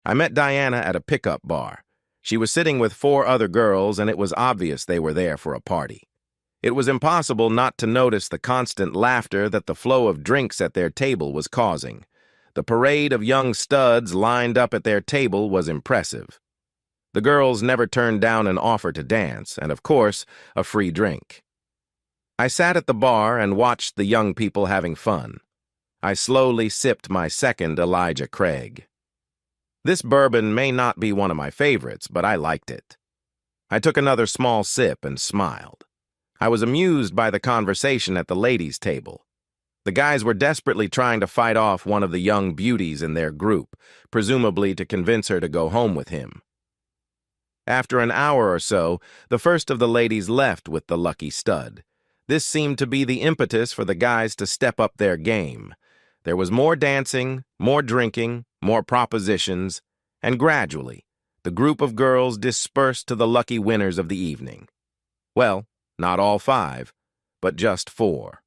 I met Diana at a pickup bar. She was sitting with 4 other girls, and it was obvious they were there for a party. It was impossible not to notice the constant laughter that the flow of drinks at their table was causing. The parade of young studs lined up at their table was impressive. The girls never turned down an offer to dance, and of course, a free drink. I sat at the bar and watched the young people having fun. I slowly sipped my second Elijah Craig. This bourbon may not be one of my favorites, but I liked it. I took another small sip and smiled. I was amused by the conversation at the ladies' table. The guys were desperately trying to fight off one of the young beauties in their group, presumably to convince her to go home with him. After an hour or so, the first of the ladies left with the lucky stud. This seemed to be the impetus for the guys to step up their game. There was more dancing, more drinking, more propositions, and gradually, the group of girls dispersed to the lucky winners of the evening. Well, not all 5, but just 4.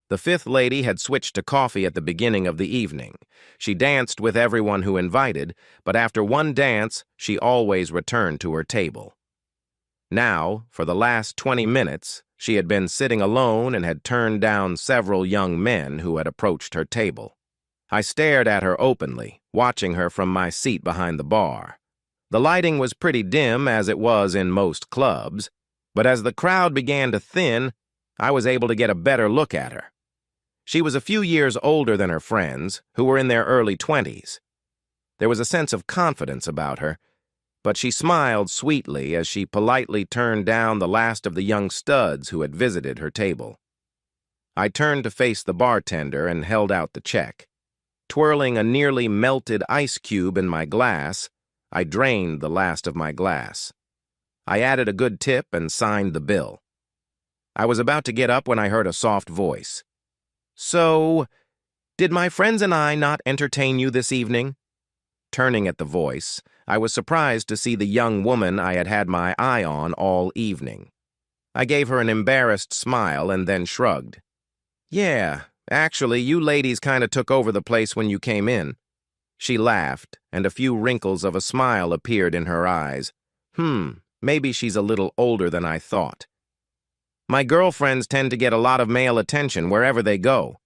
The 5th lady had switched to coffee at the beginning of the evening. She danced with everyone who invited, but after one dance, she always returned to her table. Now, for the last 20 minutes, she had been sitting alone and had turned down several young men who had approached her table. I stared at her openly, watching her from my seat behind the bar. The lighting was pretty dim, as it was in most clubs, but as the crowd began to thin, I was able to get a better look at her. She was a few years older than her friends, who were in their early 20s. There was a sense of confidence about her, but she smiled sweetly as she politely turned down the last of the young studs who had visited her table. I turned to face the bartender and held out the check. Twirling a nearly melted ice cube in my glass, I drained the last of my glass. I added a good tip and signed the bill. I was about to get up when I heard a soft voice. "So, did my friends and I not entertain you this evening?" Turning at the voice, I was surprised to see the young woman I had had my eye on all evening. I gave her an embarrassed smile and then shrugged. "Yeah, actually, you ladies kind of took over the place when you came in." She laughed, and a few wrinkles of a smile appeared in her eyes. Maybe she's a little older than I thought. "My girlfriends tend to get a lot of male attention wherever they go."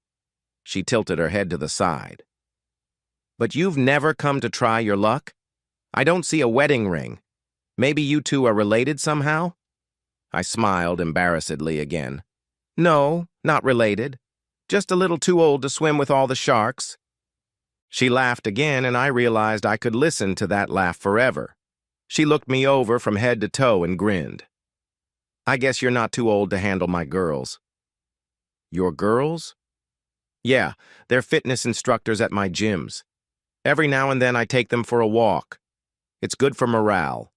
She tilted her head to the side. "But you've never come to try your luck? I don't see a wedding ring. Maybe you two are related somehow?" I smiled embarrassedly again. "No, not related. Just a little too old to swim with all the sharks." She laughed again, and I realized I could listen to that laugh forever. She looked me over from head to toe and grinned. "I guess you're not too old to handle my girls." "Your girls?" "Yeah, they're fitness instructors at my gyms. Every now and then I take them for a walk. It's good for morale.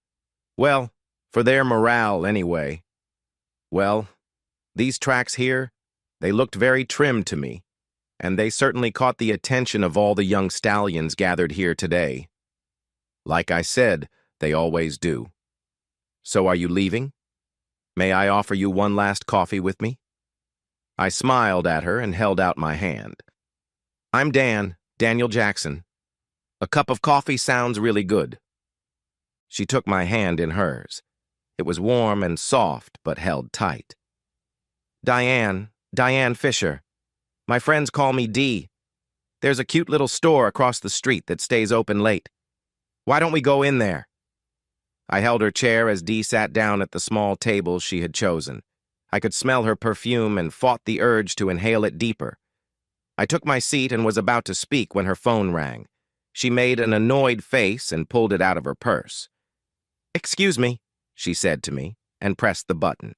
Well, for their morale anyway. Well, these tracks here, they looked very trim to me, and they certainly caught the attention of all the young stallions gathered here today. Like I said, they always do. So are you leaving? May I offer you one last coffee with me?" I smiled at her and held out my hand. "I'm Daniel Jackson. A cup of coffee sounds really good." She took my hand in hers. It was warm and soft, but held tight. Diane Fisher. My friends call me Dee. There's a cute little store across the street that stays open late. Why don't we go in there?" I held her chair as Dee sat down at the small table she had chosen. I could smell her perfume and fought the urge to inhale it deeper. I took my seat and was about to speak when her phone rang. She made an annoyed face and pulled it out of her purse. "Excuse me," she said to me, and pressed the button.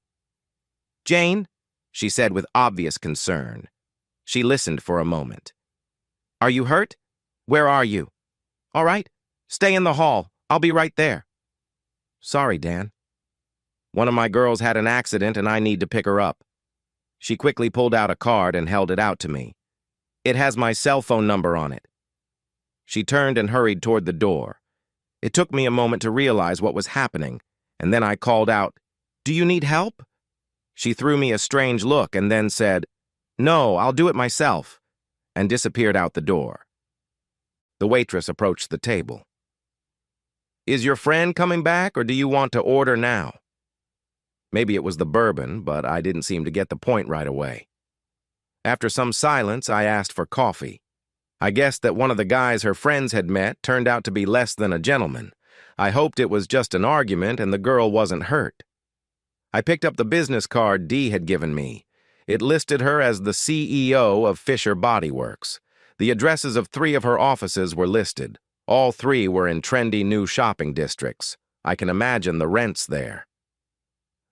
"Jane?" she said with obvious concern. She listened for a moment. "Are you hurt? Where are you?" "All right, stay in the hall. I'll be right there." "Sorry, Dan. One of my girls had an accident and I need to pick her up." She quickly pulled out a card and held it out to me. "It has my cell phone number on it." She turned and hurried toward the door. It took me a moment to realize what was happening, and then I called out, "Do you need help?" She threw me a strange look and then said, "No, I'll do it myself," and disappeared out the door. The waitress approached the table. Is your friend coming back, or do you want to order now? Maybe it was the bourbon, but I didn't seem to get the point right away. After some silence, I asked for coffee. I guessed that one of the guys her friends had met turned out to be less than a gentleman. I hoped it was just an argument and the girl wasn't hurt. I picked up the business card Dee had given me. It listed her as the CEO of Fisher Body Works. The addresses of 3 of her offices were listed. All 3 were in trendy new shopping districts. I can imagine the rents there.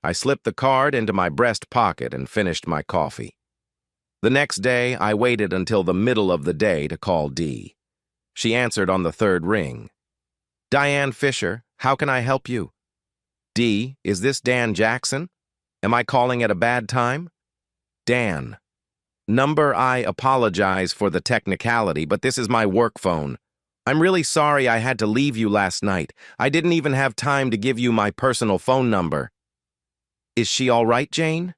I slipped the card into my breast pocket and finished my coffee. The next day, I waited until the middle of the day to call Dee. She answered on the 3rd ring. Diane Fisher, how can I help you? Dee, is this Dan Jackson? Am I calling at a bad time? Dan. Number, I apologize for the technicality, but this is my work phone. I'm really sorry I had to leave you last night. I didn't even have time to give you my personal phone number. Is she all right, Jane?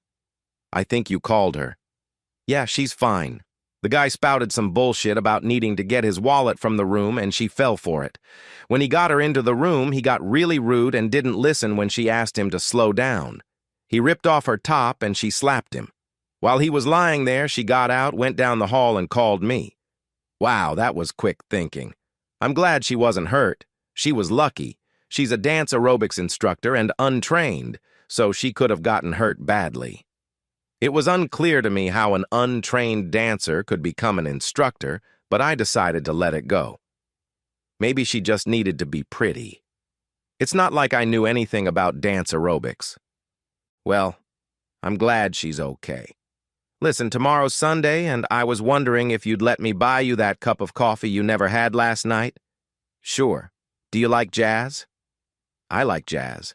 I think you called her. Yeah, she's fine. The guy spouted some bullshit about needing to get his wallet from the room, and she fell for it. When he got her into the room, he got really rude and didn't listen when she asked him to slow down. He ripped off her top, and she slapped him. While he was lying there, she got out, went down the hall, and called me. Wow, that was quick thinking. I'm glad she wasn't hurt. She was lucky. She's a dance aerobics instructor and untrained, so she could have gotten hurt badly. It was unclear to me how an untrained dancer could become an instructor, but I decided to let it go. Maybe she just needed to be pretty. It's not like I knew anything about dance aerobics. Well, I'm glad she's okay. Listen, tomorrow's Sunday, and I was wondering if you'd let me buy you that cup of coffee you never had last night. Sure. Do you like jazz? I like jazz.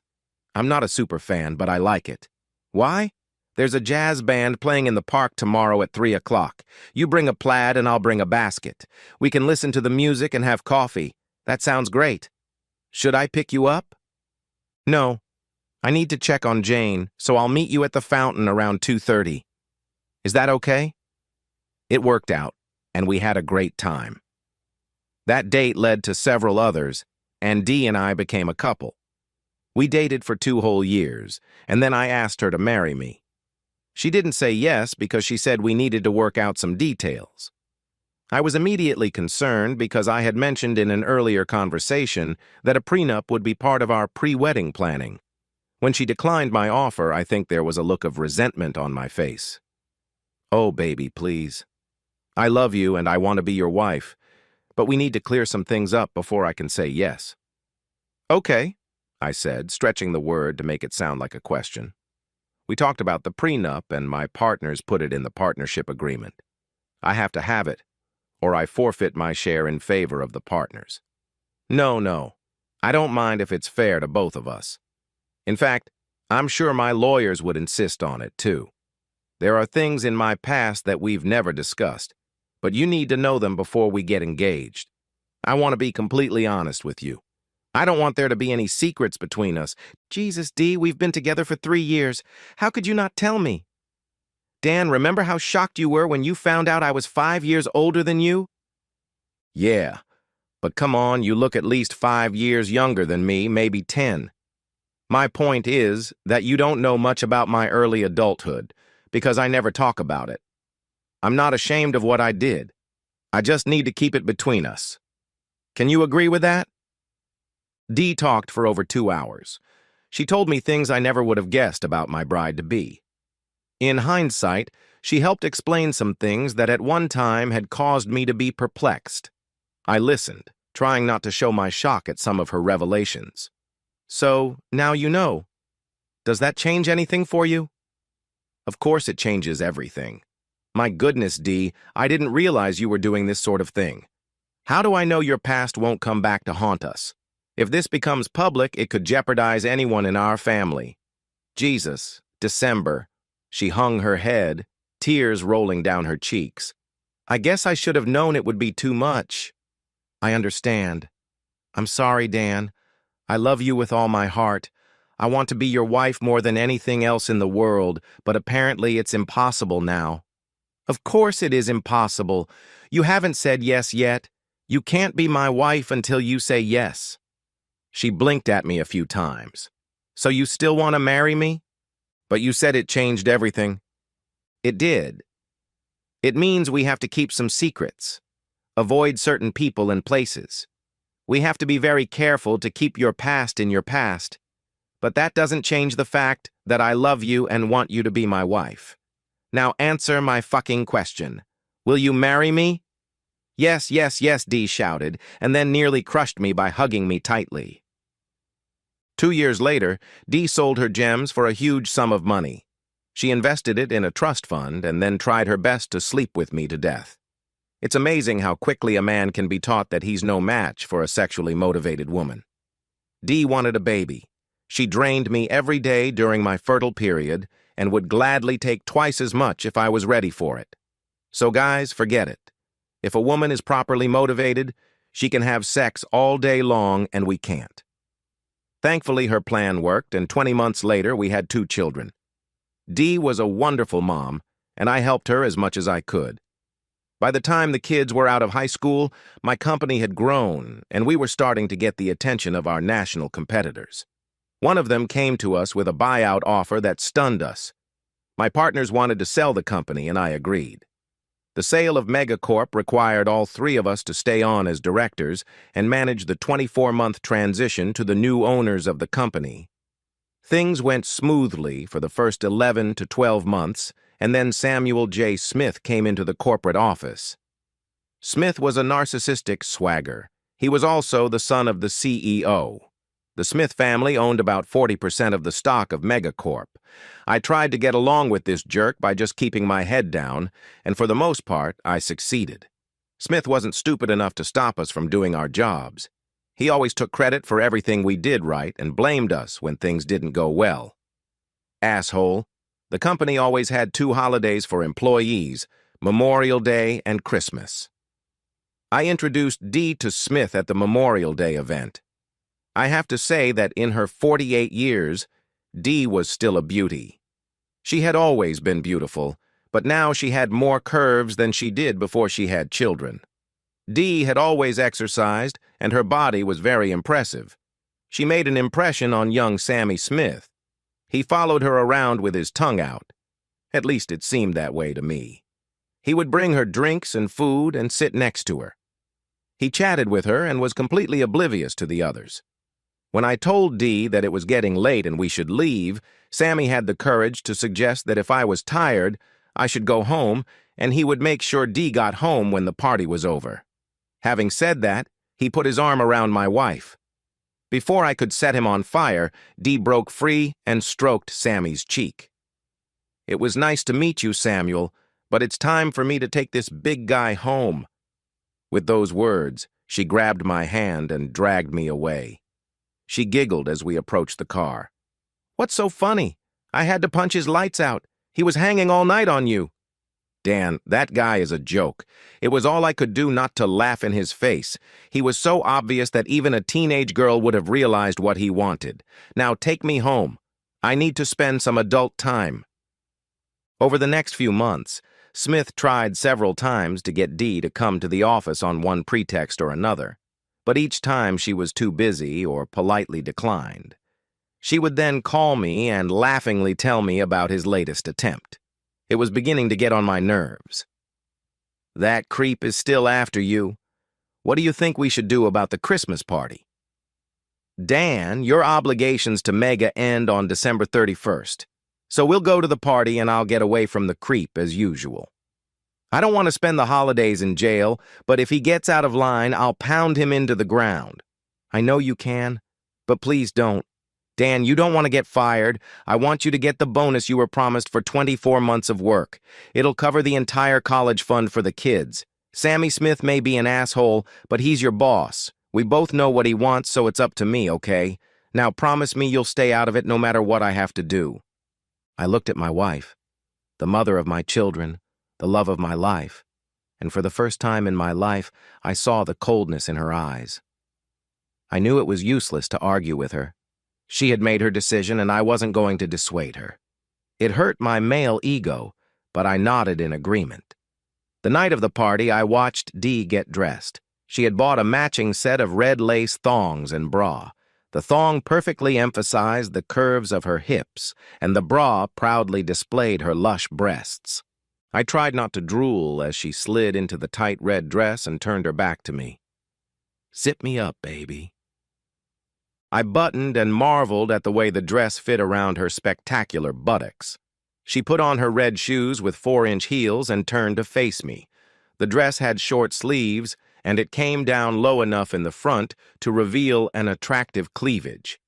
I'm not a super fan, but I like it. Why? There's a jazz band playing in the park tomorrow at 3 o'clock. You bring a plaid and I'll bring a basket. We can listen to the music and have coffee. That sounds great. Should I pick you up? No. I need to check on Jane, so I'll meet you at the fountain around 2:30. Is that okay? It worked out, and we had a great time. That date led to several others, and Dee and I became a couple. We dated for 2 whole years, and then I asked her to marry me. She didn't say yes because she said we needed to work out some details. I was immediately concerned because I had mentioned in an earlier conversation that a prenup would be part of our pre-wedding planning. When she declined my offer, I think there was a look of resentment on my face. Oh, baby, please. I love you and I want to be your wife, but we need to clear some things up before I can say yes. Okay, I said, stretching the word to make it sound like a question. We talked about the prenup, and my partners put it in the partnership agreement. I have to have it, or I forfeit my share in favor of the partners. No. I don't mind if it's fair to both of us. In fact, I'm sure my lawyers would insist on it, too. There are things in my past that we've never discussed, but you need to know them before we get engaged. I want to be completely honest with you. I don't want there to be any secrets between us. Jesus, Dee, we've been together for 3 years. How could you not tell me? Dan, remember how shocked you were when you found out I was 5 years older than you? Yeah, but come on, you look at least 5 years younger than me, maybe 10. My point is that you don't know much about my early adulthood, because I never talk about it. I'm not ashamed of what I did. I just need to keep it between us. Can you agree with that? Dee talked for over 2 hours. She told me things I never would have guessed about my bride-to-be. In hindsight, she helped explain some things that at one time had caused me to be perplexed. I listened, trying not to show my shock at some of her revelations. So, now you know. Does that change anything for you? Of course it changes everything. My goodness, Dee, I didn't realize you were doing this sort of thing. How do I know your past won't come back to haunt us? If this becomes public, it could jeopardize anyone in our family. Jesus, December. She hung her head, tears rolling down her cheeks. I guess I should have known it would be too much. I understand. I'm sorry, Dan. I love you with all my heart. I want to be your wife more than anything else in the world, but apparently it's impossible now. Of course it is impossible. You haven't said yes yet. You can't be my wife until you say yes. She blinked at me a few times. So you still want to marry me? But you said it changed everything. It did. It means we have to keep some secrets, avoid certain people and places. We have to be very careful to keep your past in your past. But that doesn't change the fact that I love you and want you to be my wife. Now answer my fucking question. Will you marry me? Yes, yes, yes, Dee shouted, and then nearly crushed me by hugging me tightly. 2 years later, Dee sold her gems for a huge sum of money. She invested it in a trust fund and then tried her best to sleep with me to death. It's amazing how quickly a man can be taught that he's no match for a sexually motivated woman. Dee wanted a baby. She drained me every day during my fertile period and would gladly take twice as much if I was ready for it. So guys, forget it. If a woman is properly motivated, she can have sex all day long and we can't. Thankfully, her plan worked, and 20 months later, we had 2 children. Dee was a wonderful mom, and I helped her as much as I could. By the time the kids were out of high school, my company had grown, and we were starting to get the attention of our national competitors. One of them came to us with a buyout offer that stunned us. My partners wanted to sell the company, and I agreed. The sale of Megacorp required all 3 of us to stay on as directors and manage the 24-month transition to the new owners of the company. Things went smoothly for the first 11 to 12 months, and then Samuel J. Smith came into the corporate office. Smith was a narcissistic swagger. He was also the son of the CEO. The Smith family owned about 40% of the stock of Megacorp. I tried to get along with this jerk by just keeping my head down, and for the most part, I succeeded. Smith wasn't stupid enough to stop us from doing our jobs. He always took credit for everything we did right and blamed us when things didn't go well. Asshole. The company always had 2 holidays for employees, Memorial Day and Christmas. I introduced Dee to Smith at the Memorial Day event. I have to say that in her 48 years, Dee was still a beauty. She had always been beautiful, but now she had more curves than she did before she had children. Dee had always exercised, and her body was very impressive. She made an impression on young Sammy Smith. He followed her around with his tongue out. At least it seemed that way to me. He would bring her drinks and food and sit next to her. He chatted with her and was completely oblivious to the others. When I told Dee that it was getting late and we should leave, Sammy had the courage to suggest that if I was tired, I should go home, and he would make sure Dee got home when the party was over. Having said that, he put his arm around my wife. Before I could set him on fire, Dee broke free and stroked Sammy's cheek. "It was nice to meet you, Samuel, but it's time for me to take this big guy home." With those words, she grabbed my hand and dragged me away. She giggled as we approached the car. "What's so funny? I had to punch his lights out. He was hanging all night on you." "Dan, that guy is a joke. It was all I could do not to laugh in his face. He was so obvious that even a teenage girl would have realized what he wanted. Now take me home. I need to spend some adult time." Over the next few months, Smith tried several times to get Dee to come to the office on one pretext or another, but each time she was too busy or politely declined. She would then call me and laughingly tell me about his latest attempt. It was beginning to get on my nerves. "That creep is still after you. What do you think we should do about the Christmas party?" "Dan, your obligations to Mega end on December 31st. So we'll go to the party and I'll get away from the creep as usual. I don't want to spend the holidays in jail, but if he gets out of line, I'll pound him into the ground. I know you can, but please don't. Dan, you don't want to get fired. I want you to get the bonus you were promised for 24 months of work. It'll cover the entire college fund for the kids. Sammy Smith may be an asshole, but he's your boss. We both know what he wants, so it's up to me, okay? Now promise me you'll stay out of it no matter what I have to do." I looked at my wife, the mother of my children, the love of my life, and for the first time in my life, I saw the coldness in her eyes. I knew it was useless to argue with her. She had made her decision, and I wasn't going to dissuade her. It hurt my male ego, but I nodded in agreement. The night of the party, I watched Dee get dressed. She had bought a matching set of red lace thongs and bra. The thong perfectly emphasized the curves of her hips, and the bra proudly displayed her lush breasts. I tried not to drool as she slid into the tight red dress and turned her back to me. "Zip me up, baby." I buttoned and marveled at the way the dress fit around her spectacular buttocks. She put on her red shoes with 4-inch heels and turned to face me. The dress had short sleeves, and it came down low enough in the front to reveal an attractive cleavage.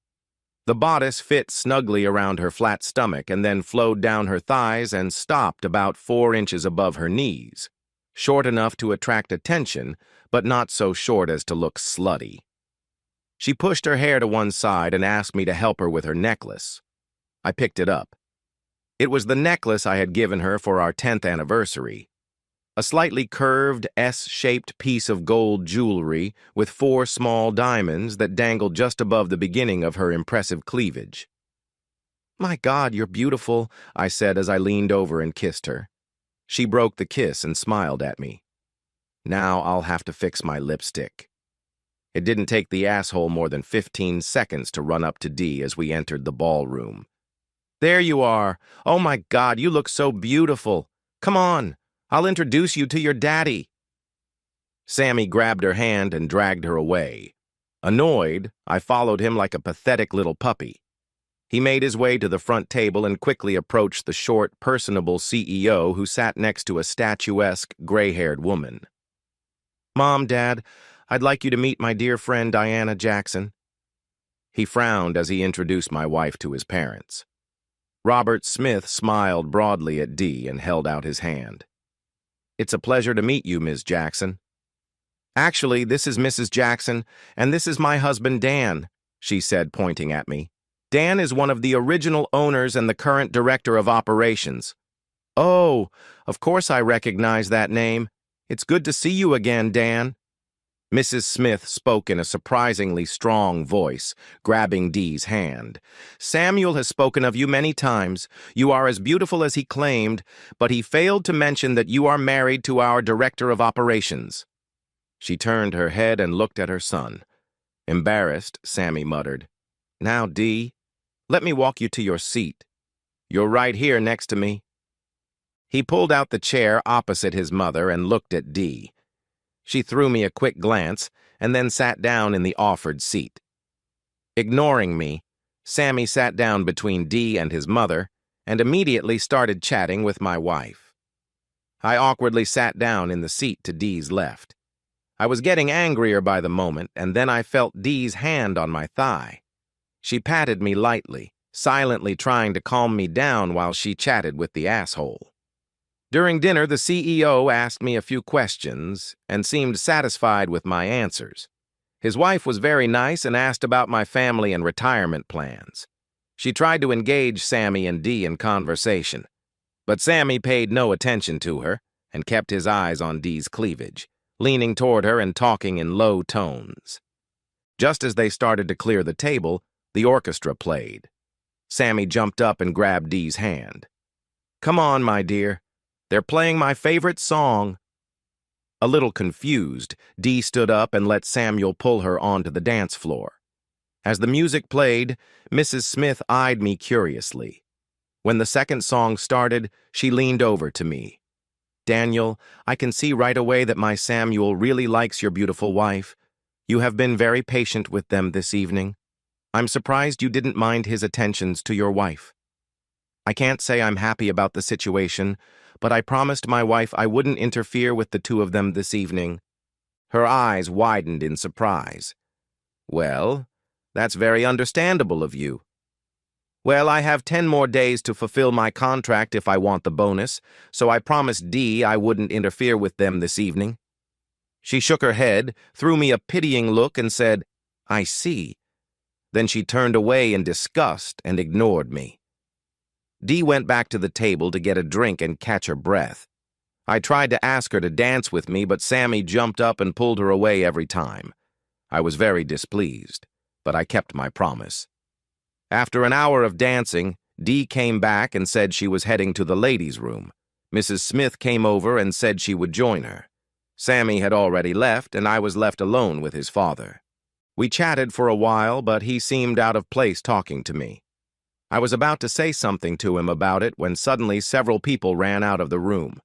The bodice fit snugly around her flat stomach and then flowed down her thighs and stopped about 4 inches above her knees, short enough to attract attention, but not so short as to look slutty. She pushed her hair to one side and asked me to help her with her necklace. I picked it up. It was the necklace I had given her for our 10th anniversary. A slightly curved, S-shaped piece of gold jewelry with 4 small diamonds that dangled just above the beginning of her impressive cleavage. "My God, you're beautiful," I said as I leaned over and kissed her. She broke the kiss and smiled at me. Now I'll have to fix my lipstick. It didn't take the asshole more than 15 seconds to run up to Dee as we entered the ballroom. "There you are. Oh my God, you look so beautiful. Come on. I'll introduce you to your daddy." Sammy grabbed her hand and dragged her away. Annoyed, I followed him like a pathetic little puppy. He made his way to the front table and quickly approached the short, personable CEO who sat next to a statuesque, gray-haired woman. "Mom, Dad, I'd like you to meet my dear friend Diana Jackson." He frowned as he introduced my wife to his parents. Robert Smith smiled broadly at Dee and held out his hand. "It's a pleasure to meet you, Ms. Jackson." "Actually, this is Mrs. Jackson, and this is my husband, Dan," she said, pointing at me. "Dan is one of the original owners and the current director of operations." "Oh, of course I recognize that name. It's good to see you again, Dan." Mrs. Smith spoke in a surprisingly strong voice, grabbing Dee's hand. "Samuel has spoken of you many times. You are as beautiful as he claimed, but he failed to mention that you are married to our director of operations." She turned her head and looked at her son. Embarrassed, Sammy muttered, "Now, Dee, let me walk you to your seat. You're right here next to me." He pulled out the chair opposite his mother and looked at Dee. She threw me a quick glance and then sat down in the offered seat. Ignoring me, Sammy sat down between Dee and his mother and immediately started chatting with my wife. I awkwardly sat down in the seat to Dee's left. I was getting angrier by the moment, and then I felt Dee's hand on my thigh. She patted me lightly, silently trying to calm me down while she chatted with the asshole. During dinner, the CEO asked me a few questions and seemed satisfied with my answers. His wife was very nice and asked about my family and retirement plans. She tried to engage Sammy and Dee in conversation, but Sammy paid no attention to her and kept his eyes on Dee's cleavage, leaning toward her and talking in low tones. Just as they started to clear the table, the orchestra played. Sammy jumped up and grabbed Dee's hand. "Come on, my dear. They're playing my favorite song." A little confused, Dee stood up and let Samuel pull her onto the dance floor. As the music played, Mrs. Smith eyed me curiously. When the second song started, she leaned over to me. "Daniel, I can see right away that my Samuel really likes your beautiful wife. You have been very patient with them this evening. I'm surprised you didn't mind his attentions to your wife. I can't say I'm happy about the situation, but I promised my wife I wouldn't interfere with the two of them this evening." Her eyes widened in surprise. "Well, that's very understandable of you." "Well, I have 10 more days to fulfill my contract if I want the bonus, so I promised Dee I wouldn't interfere with them this evening." She shook her head, threw me a pitying look, and said, "I see." Then she turned away in disgust and ignored me. Dee went back to the table to get a drink and catch her breath. I tried to ask her to dance with me, but Sammy jumped up and pulled her away every time. I was very displeased, but I kept my promise. After an hour of dancing, Dee came back and said she was heading to the ladies' room. Mrs. Smith came over and said she would join her. Sammy had already left, and I was left alone with his father. We chatted for a while, but he seemed out of place talking to me. I was about to say something to him about it when suddenly several people ran out of the room.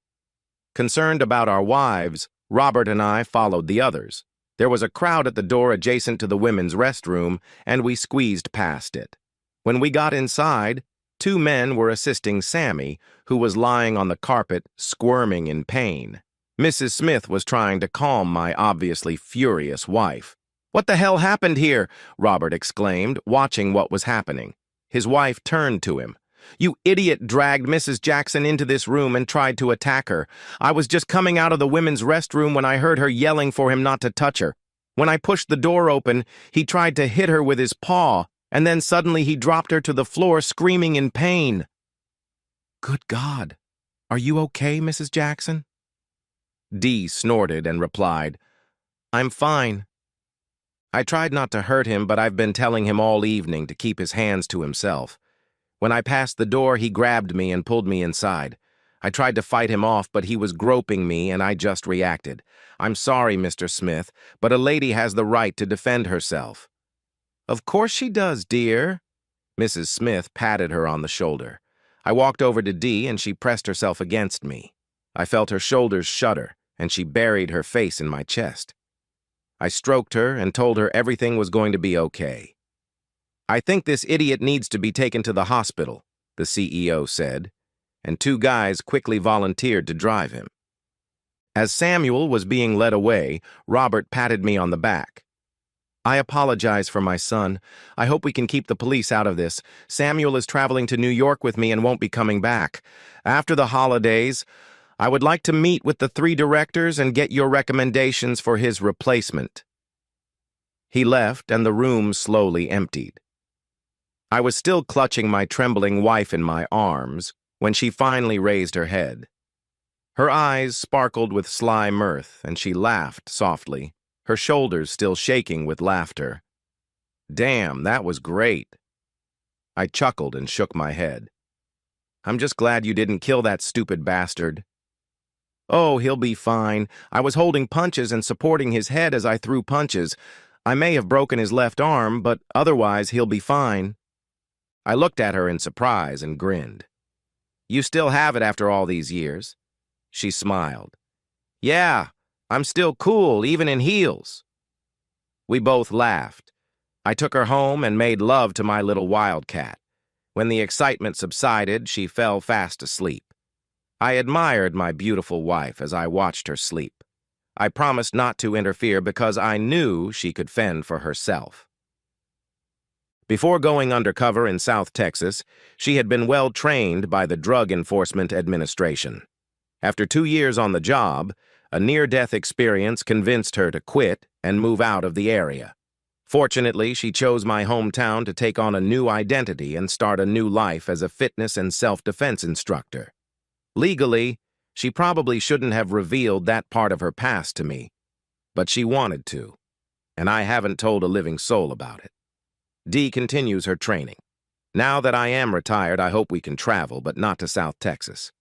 Concerned about our wives, Robert and I followed the others. There was a crowd at the door adjacent to the women's restroom, and we squeezed past it. When we got inside, two men were assisting Sammy, who was lying on the carpet, squirming in pain. Mrs. Smith was trying to calm my obviously furious wife. "What the hell happened here?" Robert exclaimed, watching what was happening. His wife turned to him. "You idiot dragged Mrs. Jackson into this room and tried to attack her. I was just coming out of the women's restroom when I heard her yelling for him not to touch her. When I pushed the door open, he tried to hit her with his paw, and then suddenly he dropped her to the floor screaming in pain." "Good God. Are you okay, Mrs. Jackson?" Dee snorted and replied, "I'm fine." I tried not to hurt him, but I've been telling him all evening to keep his hands to himself. When I passed the door, he grabbed me and pulled me inside. I tried to fight him off, but he was groping me, and I just reacted. "I'm sorry, Mr. Smith, but a lady has the right to defend herself." "Of course she does, dear." Mrs. Smith patted her on the shoulder. I walked over to Dee, and she pressed herself against me. I felt her shoulders shudder, and she buried her face in my chest. I stroked her and told her everything was going to be okay. "I think this idiot needs to be taken to the hospital," the CEO said, and two guys quickly volunteered to drive him. As Samuel was being led away, Robert patted me on the back. "I apologize for my son. I hope we can keep the police out of this. Samuel is traveling to New York with me and won't be coming back. After the holidays, I would like to meet with the 3 directors and get your recommendations for his replacement." He left, and the room slowly emptied. I was still clutching my trembling wife in my arms when she finally raised her head. Her eyes sparkled with sly mirth, and she laughed softly, her shoulders still shaking with laughter. "Damn, that was great." I chuckled and shook my head. "I'm just glad you didn't kill that stupid bastard." "Oh, he'll be fine. I was holding punches and supporting his head as I threw punches. I may have broken his left arm, but otherwise he'll be fine." I looked at her in surprise and grinned. "You still have it after all these years?" She smiled. "Yeah, I'm still cool, even in heels." We both laughed. I took her home and made love to my little wildcat. When the excitement subsided, she fell fast asleep. I admired my beautiful wife as I watched her sleep. I promised not to interfere because I knew she could fend for herself. Before going undercover in South Texas, she had been well trained by the Drug Enforcement Administration. After 2 years on the job, a near-death experience convinced her to quit and move out of the area. Fortunately, she chose my hometown to take on a new identity and start a new life as a fitness and self-defense instructor. Legally, she probably shouldn't have revealed that part of her past to me, but she wanted to, and I haven't told a living soul about it. Dee continues her training. Now that I am retired, I hope we can travel, but not to South Texas.